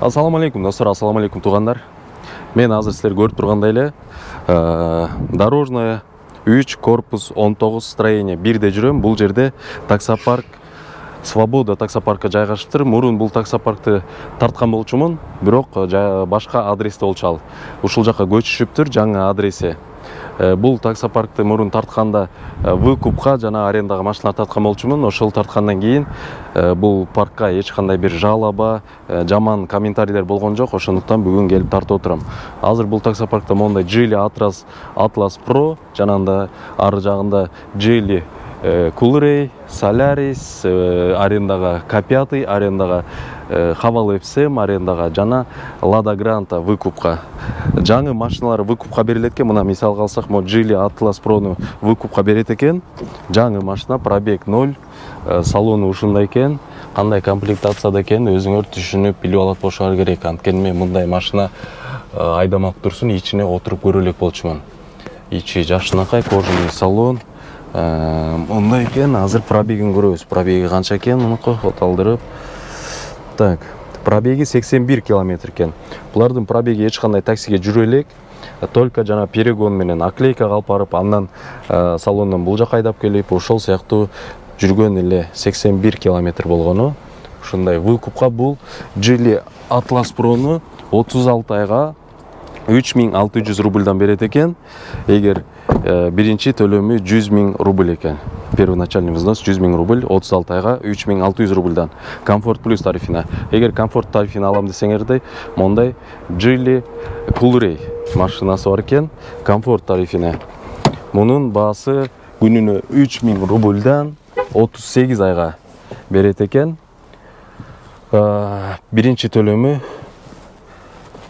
Ассаламу алейкум достар, ассаламу алейкум туғандар. Мен азыр сіздер көріп тұрғандай эле дорожное 3 корпус 19 строение 1-де жүрөм. Бұл жерде таксопарк Свобода таксопаркка жайгашыптыр. Мурун бул таксопаркты тарткан болчумун, бирок башка адресте болчу ал. Ушул жака көчүшүптүр, жаңы адреси. Бул таксопаркты мурун тартканда выкупка жана арендага машиналар тарткан болчумун. Ошол тарткандан кийин бул паркка эч кандай бир жалоба, жаман комментарийлер болгон жок. Ошондуктан бүгүн келип тартып отурам. Азыр бул таксопаркта мондай Geely Atlas Pro, жанында ары жагында Geely Coolray, Solaris, арендага K5, арендага Haval FSM, арендага жана Lada Granta выкупка. Жаңы машиналар выкупка берилет экен. Мына мисал алсак, мо Geely Atlas Pro'ну выкупка берет экен. Жаңы машина, пробег 0, салону ушундай экен. Кандай комплектацияда экен өзүңөр түшүнүп билип алат болушуңар керек. Анткени мен мындай машина айдамак турсун, ичине отуруп көрө элек болчумун. Ичи жакшынакай, кожаный салон. Ондай екен, азыр пробегин көрөбүз. Пробеги канча экен, мунуку оталдырып. Так, пробеги 81 километр экен. Булардын пробеги эч кандай таксиге жүрө элек. Только жана перегон менен наклейка калып барып, андан салондон бул жака айдап келип, ошол сыяктуу жүргөн эле 81 километр болгону. Ушундай выкупка бул Geely Atlas Pro'ну 36 айга 3600 рубльдан берет экен. Эгер биринчи төлөмү 100 000 рубль экен. Первоначальный взнос 100 000 рубль, 36 айга 3600 рубльдан. Комфорт плюс тарифина. Эгер комфорт тарифина алам десеңерде, мондай Geely Coolray машинасы бар экен. Комфорт тарифина. Мунун баасы күнүнө 3000 рубльдан 38 айга берет экен. Биринчи төлөмү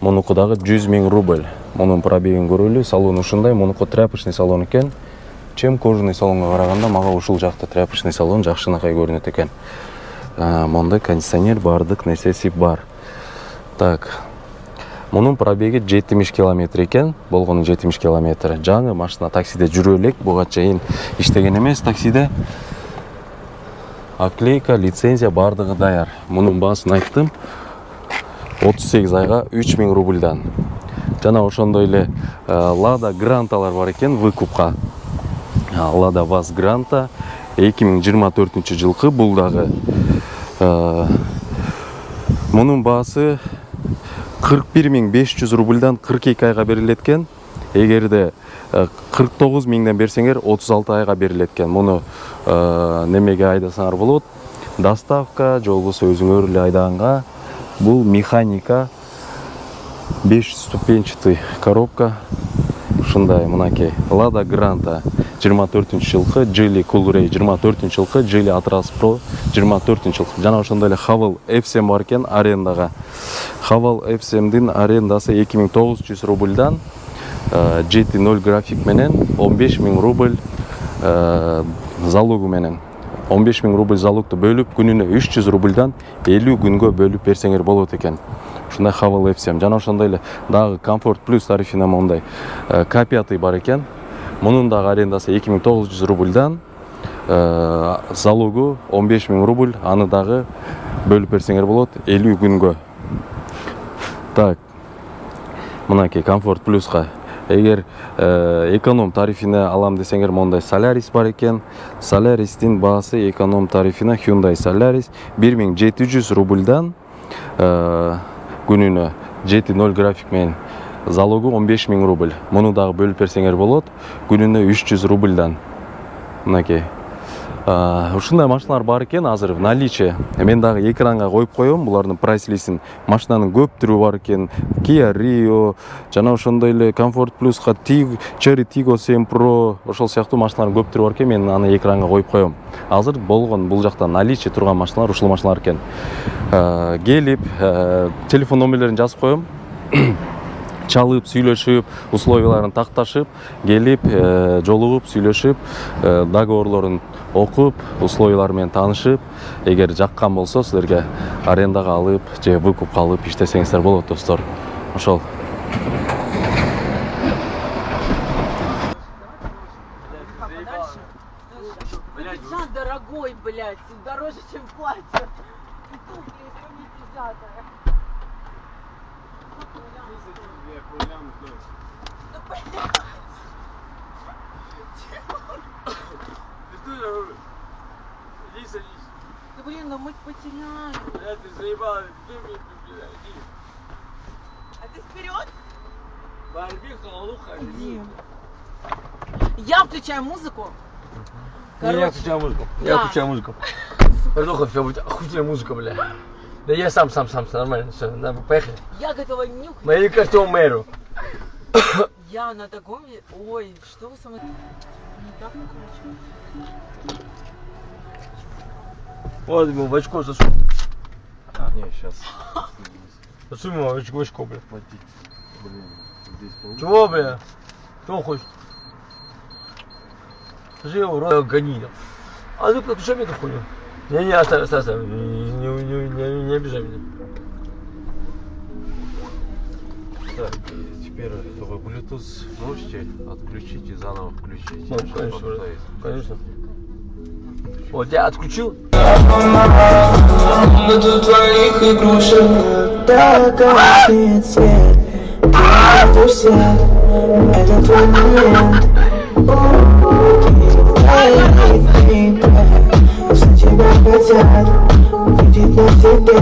мунуку дагы 100 000 рубль. Мунун пробегин көрөлү. Салон ушундай, мунуку тряпочный салон экен. Чем кожаный салонго караганда мага ушул жакта тряпочный салон жакшынакай көрүнөт экен. Мондай кондиционер бардык нерсеси бар. Так. Мунун пробеги 70 километр экен. Болгону 70 километр. Жаңы машина таксиде жүрө элек. Буга чейин иштеген эмес таксиде. Оклейка, лицензия бардыгы даяр. Мунун баасын айттым. 38 айга 3000 рубльдан. Жана ошондой эле Lada Grantалар бар экен выкупка. Lada Vaz Granta 2024 жылкы. Бул дагы мунун баасы 41 500 рубльдан 42 айга берилет экен. Эгерде 49 000ден берсеңер 36 айга берилет экен. Муну немеге айдасаңар болот? Доставка, же болбосо өзүңөр эле айдаганга. Бул механика 5 ступенчатый коробка. Ушундай мынакей Lada Granta 24 жылкы, Geely Coolray 24 жылкы, Geely Atlas Pro 24 жылкы. Жана ошондой эле Haval FSM бар экен арендага. Haval FSMдин арендасы 2900 рубльдан GT0 график менен 15 000 рубль залогу менен. 15 000 рубль залогду бөлүп, күнүнө 300 рубльдан 50 күнгө бөлүп берсеңер болот экен. Ушундай Haval FSM. Жана ошондой эле дагы комфорт плюс тарифина мондай K5 бар экен. Мунун дагы арендасы 2900 рубльдан залогу 15 000 рубль, аны дагы бөлүп берсеңер болот 50 күнгө. Так. Мынакей комфорт плюска. Эгер эконом тарифине алам десеңер, мондай Solaris бар экен. Solaris'тин баасы эконом тарифина Hyundai Solaris 1700 рубльдан күнүнө GT0 график менен залогу 15 000 рубль. Муну дагы бөлүп берсеңер болот күнүнө 300 рубльдан. Мынакей. Ушундай машиналар бар экен азыр в наличии. Мен дагы экранга коюп коем булардын прайс-листин. Машинанын көп түрү бар экен. Kia Rio, жана ошондой эле Comfort Plus'ка Chery Tiggo 7 Pro, ошол сыяктуу машиналардын көп түрү бар экен. Мен аны экранга коюп коем. Азыр болгон бул жакта наличие турган машиналар ушул машиналар экен. Келип, телефон номерлерин жазып коем. Чалып, сүйлөшүп, условияларын такташып, келип, жолугуп, сүйлөшүп, договорлорун окуп, условиялар менен таанышып, эгер жаккан болсо силерге арендага алып, же выкупка алып иштесеңиздер болот, достор. Ошол. Дорогой, блядь, дороже, чем платье. Иди садись. Да блин, ну мы потеряли. Ты заебала, ты мне иди. А ты вперед? Барбиха, луха, иди. Я включаю музыку. Я включаю музыку. Да. Я включаю музыку. Братуха, все будет охуительная музыка, бля. Да я сам, нормально, все, поехали. Я готова нюхать. Мои карту мэру. Я на таком... Ой, что вы со мной... Не так накручиваете. Вот, ему в очко засунь. Не, сейчас. Засунь ему в очко, бля. Блин, здесь получится. Чего, бля? Что он хочет? Скажи его, рот гони. А ты подключай мне эту хуйню. Не, оставь. Не обижай меня. Так, теперь вы Bluetooth можете отключить и заново включить. Ну, Сейчас конечно, вот брат. есть. Конечно. Вот, я отключил. Нету твоих игрушек, так гаснет свет. Это все, это твой момент. Все тебя хотят увидеть на тебе.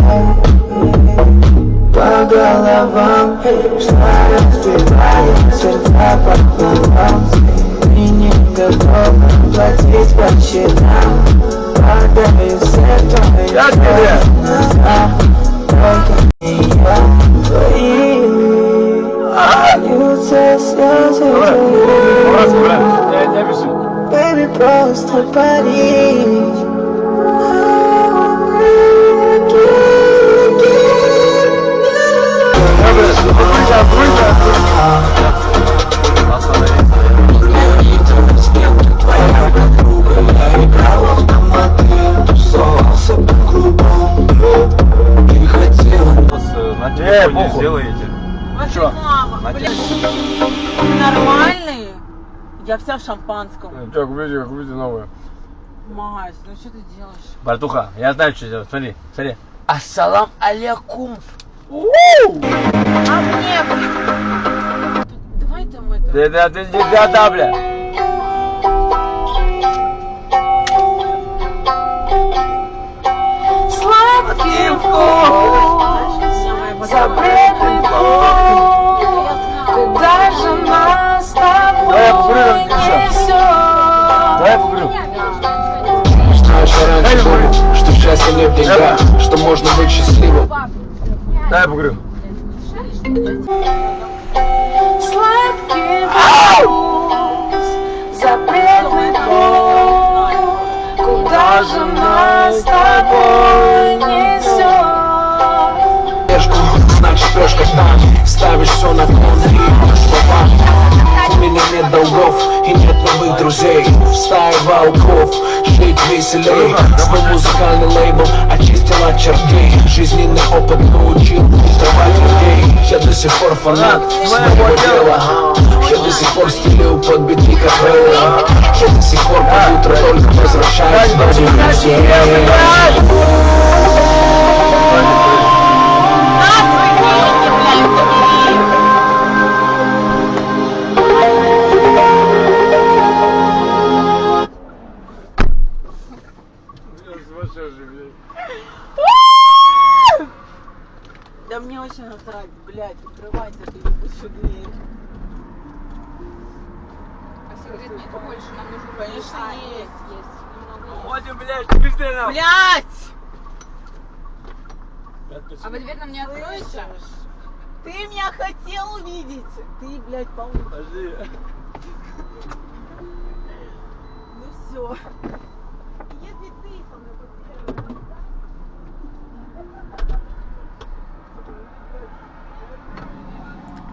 По головам, что разбивает сердца пополам. Ты не готова платить по счетам. Падаю с этой глаза, только не я. Твои льются слезы. Не обижай. Baby, просто пари. На телефоне похуй. сделаете. Чё? Мама, На блин, вы нормальные? Я вся в шампанском. Чё, купите новую. Мась, ну что ты делаешь? Братуха, я знаю, что делать. Смотри. Ассалам алейкум. А мне, блин. Давай там это... Да, бля. Сладкий вкус, запретный путь. Куда же нас с тобой несет? Давай я покурю. Знаешь, я раньше думал, что счастье не в деньгах, что можно быть счастливым. Давай я покурю. Сладкий вкус, запретный путь. Куда же нас с тобой несет? Значит, трешка там, ставишь все на кон и идешь в банк. У меня нет долгов и нет новых друзей. В стае волков жить веселей. Свой музыкальный лейбл очистил от чертей. Жизненный опыт научил фильтровать людей. Я до сих пор фанат своего дела. Я до сих пор стелю под биты капеллы. Я до сих пор под утро только возвращаюсь в Да мне очень насрать, блядь, открывайте эту ебучую дверь. А сигарет нет больше, нам нужно... Конечно, есть. Немного Ходим, блядь, быстрее нам. Блядь! есть. А вы дверь нам не откроете? Слышишь? Ты меня хотел увидеть. Ты, блядь, получишь. Подожди. Ну все. Если ты со мной потеряешь...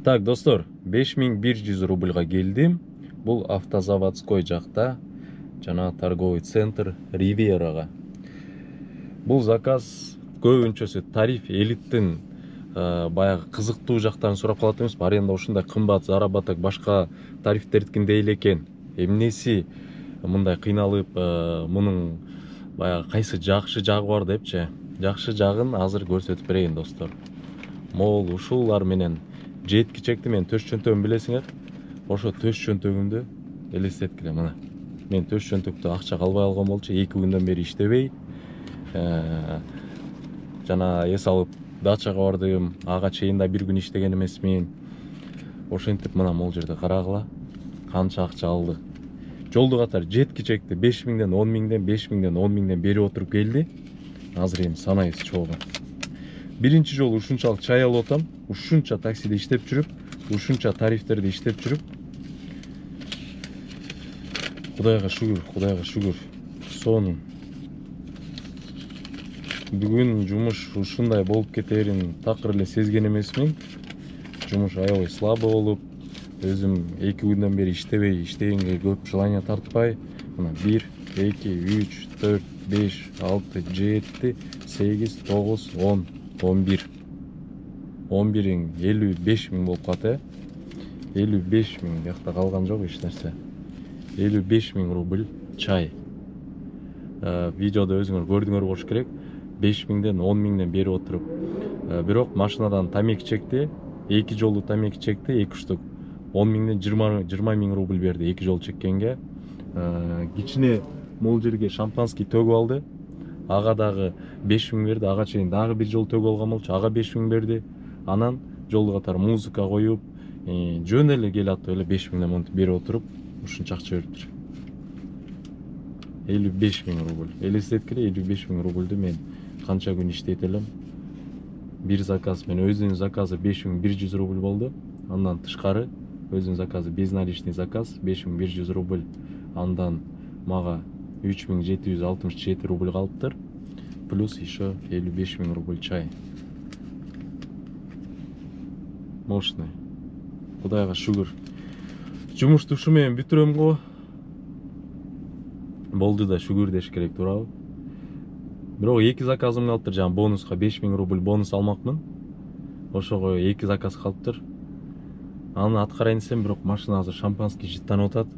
Так, достор, 5100 рубльга келдим. Бул автозаводской жакта, жана торговый центр Ривьерага. Бул заказ көбүнчөсү тариф элиттин баягы кызыктуу жактарын сурап калат эмес. Аренда ушундай кымбат, заработок башка тарифтердикиндей эле экен. Эмнеси мындай кыйналып, мунун баягы кайсы жакшы жагы бар депчи. Жакшы жагын азыр көрсөтүп берейин, достор. Мол ушулар менен жетки чекти мен төш чөнтөгүн билесиңер. Ошо төш чөнтөгүмдү элестеткиле мына. Мен төш чөнтөктө акча калбай алган болчу, 2 күндөн бери иштебей. Жана эс алып дачага бардым. Ага чейин да 1 күн иштеген эмесмин. Ошентип мына могул жерде карагыла канча акча алды. Жолду катар жетки чекти 5000ден 10000ден 5000ден 10000ден бери отуруп келди. Азыр эми санайбыз чогуу. Биринчи жолу ушунчалык чай алып атам, ушунча таксиде иштеп жүрүп, ушунча тарифтерди иштеп жүрүп. Кудайга шүгүр. Сонун. Бүгүн жумуш ушундай болуп кетерин такыр эле сезген эмесмин. Жумуш аябай слабы болуп, өзүм 2 күндөн бери иштебей, иштегенге көп желание тартпай, мына 1, 2, 3, 4, 5, 6, 7, 8, 9, 10, 11. 11-ин 55.000 болуп калат, 55.000 жакта калган жок эч нерсе. 55.000 рубль чай. Видеодо өзүңөр көрдүңөр болуш керек. 5000ден 10000ден бери отуруп. Бирок машинадан тамеки чекти, 2 жолу тамеки чекти, 2 штук. 10.000ден 20.000 рубль берди 2 жол чеккенге. Кичине могул жерге шампанский төгүп алды. Ага дагы 5000 берди, ага чейин дагы 1 жол төгүп алган болчу, ага 5000 берди. Анан жолду катар музыка коюп, жөн эле кел аттып эле 5000ден монтип берип отуруп, ушунча акча бериптир. 55.000 рубль. Элестеткиле 55.000 рубльду мен канча күн иштейт элем. Бир заказ, мен өзүнүн заказы 5100 рубль болду. Андан тышкары өзүнүн заказы безналичный заказ 5100 рубль. Андан мага 3767 рубль калыптыр. Плюс еще 55.000 рубль чай. Мощный. Кудайга шүгүр. Жумушту ушу менен бүтүрөм го. Болду да шүгүр деш керек, туурабы? Бирок 2 заказым калыптыр, жана бонуска 5000 рубль бонус алмакмын. Ошого 2 заказ калыптыр. Аны аткарайын десем, бирок машина азыр шампанский жыттанып атат.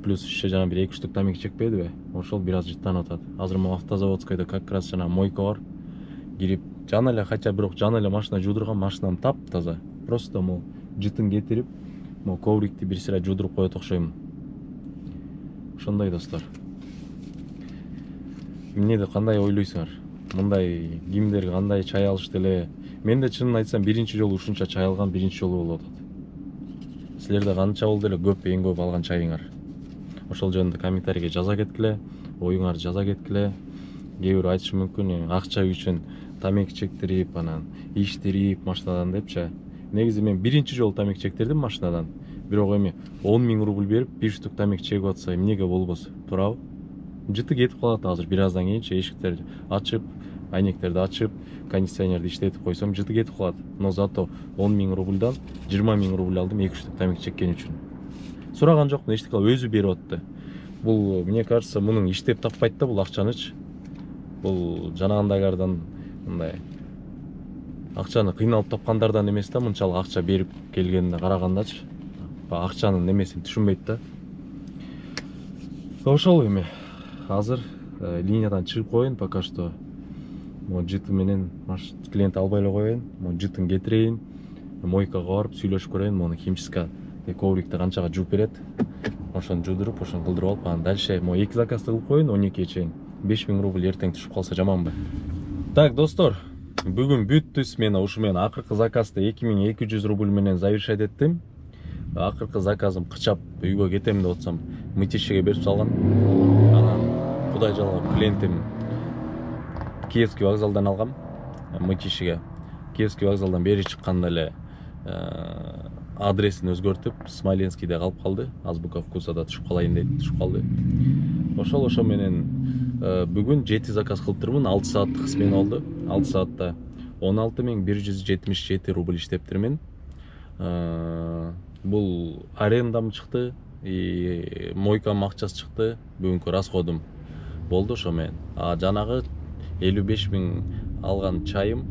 Плюс еще жана бир 2 штук тамеки чекпедиби? Ошол бир аз жыттанып атат. Азыр могу автозаводскойдо как раз жана мойка бар. Кирип, жана эле жана эле машина жуудурган, машинам таптаза. Просто могу жытын кетирип, могу коврикти бир сыра жуудуруп коет окшоймун. Ошондой достор. Эмнеди кандай ойлойсуңар? Мындай кимдер кандай чай алышты эле? Мен да чынын айтсам биринчи жолу ушунча чай алган биринчи жолу болуп атат. Силерде канча болду эле көп, эң көп алган чайыңар? Ошол жөнүндө комментарийге жаза кеткиле, оюңарды жаза кеткиле. Кээ бирөө айтышы мүмкүн, акча үчүн тамеки чектирип, анан иштирип машинадан депчи. Негизи мен биринчи жолу тамеки чектирдим машинадан. Бирок эми 10.000 рубль берип, 1 штук тамеки чегип атса, эмнеге болбосун, туурабы? Жыты кетип калат азыр, бир аздан кийинчи эшиктерди ачып, айнектерди ачып, кондиционерди иштетип койсом, жыты кетип калат. Но зато 10.000 рубльдан 20.000 рубль алдым 2 штук тамеки чеккен үчүн. Сураган жокмун, эчтеке өзү берип атты. Бул, мне кажется, мунун иштеп таппайт да бул акчанычы. Бул жанагындагылардан мындай акчаны кыйналып тапкандардан эмес да, мынчалык акча берип келгенине карагандачы. Акчанын немесин түшүнбөйт да. Ошол эми азыр линиядан чыгып коеюн пока что. Могу жыты менен клиент албай эле коеюн, могу жытын кетирейин, мойкага барып сүйлөшүп көрөйүн, могу химчистка коврикти канчага жууп берет. Ошону жуудуруп, ошону кылдырып алып, анан дальше могу 2 заказды кылып коеюн 12-ге чейин. 5000 рубль эртең түшүп калса жаманбы? Так, достор, бүгүн бүттү. Мен ушу менен акыркы заказды 2200 рубль менен завершать эттим. Акыркы заказым кычап үйгө кетем деп атсам, мытищеге берип салган. Анан кудай жалгап клиентим Киевский вокзалдан алгам, мытищеге. Киевский вокзалдан бери чыкканда эле адресин өзгөртүп, Смоленскийде калып калды. Азбука вкусада түшүп калайын деп түшүп калды. Ошол менен бүгүн 7 заказ кылыптырмын, 6 сааттык смена болду. 6 саатта 16177 рубль иштептирмин. Бул арендам чыкты, мойкам акчасы чыкты, бүгүнкү расходум болду ошо менен. Жанагы 55.000 алган чайым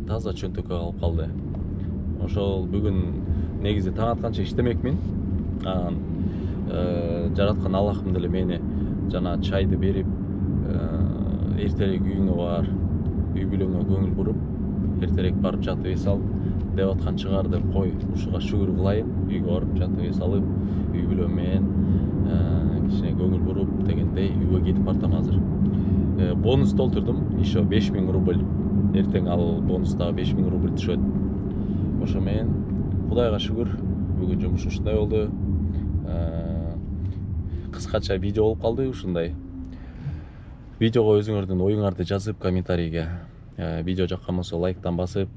таза чөнтөккө калып калды. Ошол бүгүн негизи таң атканча иштемекмин. Жараткан Аллахым деле мени жана чайды берип, эртерээк үйүңө бар, үй бүлөңө көңүл буруп, эртерээк барып жатып эс алып, деп аткан чыгар деп кой ушуга шүгүр кылайын, үйгө барып жатып эс алып, үй бүлөм менен кичине көңүл буруп дегендей үйгө кетип бартам азыр. Бонус толтурдум, еще 5000 рубль. Эртең ал бонустагы 5000 рубль түшөт. Ошо менен Кудайга шүгүр, бүгүн жумуш ушундай болду. Кыскача видео болуп калды ушундай. Видеого өзүңөрдүн оюңарды жазып комментарийге, видео жаккан болсо лайктан басып,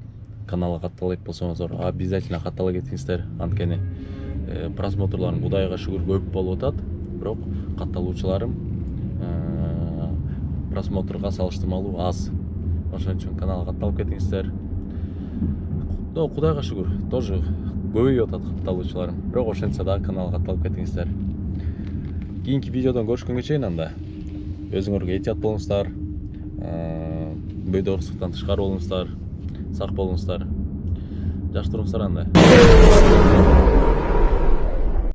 каналга каттала болсоңуздар обязательно каттала кетиңиздер. Анткени просмотрларым Кудайга шүгүр көп болуп атат, бирок катталуучуларым просмотрга салыштырмалуу аз. Ошон үчүн каналга катталып кетиңиздер. Кудайга шүгүр, тоже көбөйүп атат катталуучуларым, бирок ошентсе да каналга катталып кетиңиздер. Кийинки видеодон көрүшкөнгө чейин анда өзүңөргө этият болуңуздар, бөйдөрсүктөн тышкары болуңуздар, сак болуңуздар. Жакшы туруңуздар анда.